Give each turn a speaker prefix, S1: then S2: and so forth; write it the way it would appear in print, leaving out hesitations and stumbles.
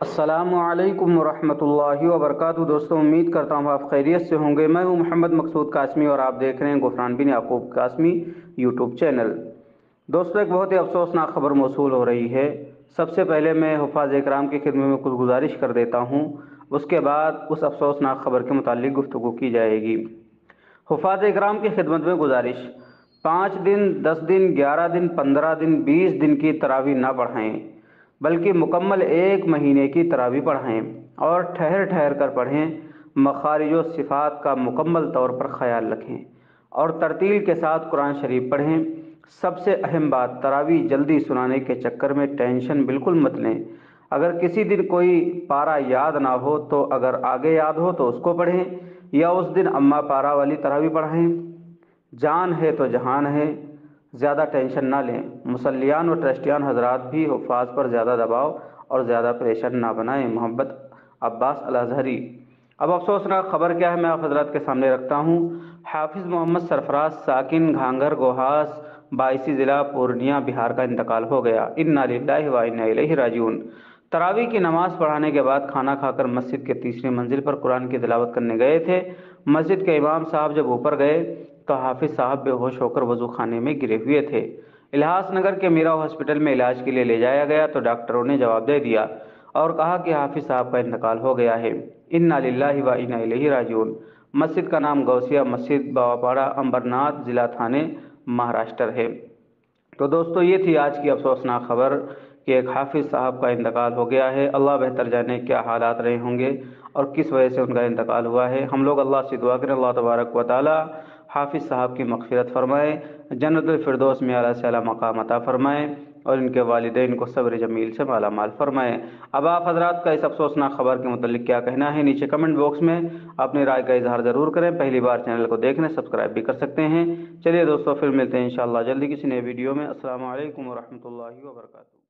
S1: अस्सलामुअलैकुम वरहमतुल्लाहि वबरकातुहू। दोस्तों, उम्मीद करता हूँ आप खैरियत से होंगे। मैं हूँ मोहम्मद मकसूद कासमी और आप देख रहे हैं गुफरान बिन याकूब कासमी यूट्यूब चैनल। दोस्तों, एक बहुत ही अफसोसनाक खबर मौसूल हो रही है। सबसे पहले मैं हुफ़ाज़ इकराम की खिदमत में कुछ गुजारिश कर देता हूँ, उसके बाद उस अफसोसनाक खबर के मुतालिक गुफ्तगू की जाएगी। हुफ़ाज़ इकराम की खिदमत में गुजारिश, 5 दिन, 10 दिन, 11 दिन, 15 दिन, 20 दिन की तरावी ना पढ़ाएं, बल्कि मुकम्मल 1 महीने की तरावी पढ़ाएं और ठहर ठहर कर पढ़ें। मखारिज व सिफ़ात का मुकम्मल तौर पर ख़याल रखें और तरतील के साथ कुरान शरीफ पढ़ें। सबसे अहम बात, तरावी जल्दी सुनाने के चक्कर में टेंशन बिल्कुल मत लें। अगर किसी दिन कोई पारा याद ना हो तो अगर आगे याद हो तो उसको पढ़ें, या उस दिन अम्मा पारा वाली तरावी पढ़ें। जान है तो जहान है, ज़्यादा टेंशन ना लें। मुसल्लियान व ट्रस्टियान हजरात भी हुफ़ाज़ पर ज़्यादा दबाव और ज़्यादा प्रेशर ना बनाएं। मोहम्मद अब्बास अल अज़हरी। अब अफसोसनाक खबर क्या है, मैं आप हजरात के सामने रखता हूँ। हाफिज़ मोहम्मद सरफराज साकिन घांगर गोहास 22 ज़िला पूर्णिया बिहार का इंतकाल हो गया। इन्ना लिल्लाहि व इन्ना इलैहि राजिऊन। तरावी की नमाज पढ़ाने के बाद खाना खाकर मस्जिद के तीसरी मंजिल पर कुरान की तिलावत करने गए थे। मस्जिद के इमाम साहब जब ऊपर गए तो हाफिज साहब बेहोश होकर वजू खाने में गिरे हुए थे। इल्हास नगर के मीरा हॉस्पिटल में इलाज के लिए ले जाया गया तो डॉक्टरों ने जवाब दे दिया और कहा कि हाफिज साहब का इंतकाल हो गया है। इन्ना लिल्लाहि व इन्ना इलैहि राजिऊन। मस्जिद का नाम गौसिया मस्जिद, बावापाड़ा, अंबरनाथ जिला, थाने, महाराष्ट्र है। तो दोस्तों, ये थी आज की अफसोसनाक खबर कि एक हाफिज़ साहब का इंतकाल हो गया है। अल्लाह बेहतर जाने क्या हालात रहे होंगे और किस वजह से उनका इंतकाल हुआ है। हम लोग अल्लाह से दुआ करें, अल्लाह तबारक व तआला हाफिज़ साहब की मग़फ़िरत फ़रमाए, जन्नतुल फ़िरदौस में आला से आला मक़ाम अता फ़रमाए और इनके वालिदैन को सब्र जमील से माला माल फरमाए। अब आप हजरात का इस अफसोसनाक खबर के मुतालिक क्या कहना है, नीचे कमेंट बॉक्स में अपनी राय का इजहार ज़रूर करें। पहली बार चैनल को देखने सब्सक्राइब भी कर सकते हैं। चलिए दोस्तों, फिर मिलते हैं इंशाअल्लाह जल्दी किसी नए वीडियो में। अस्सलामु अलैकुम वरहमतुल्लाहि वबरकातुहू।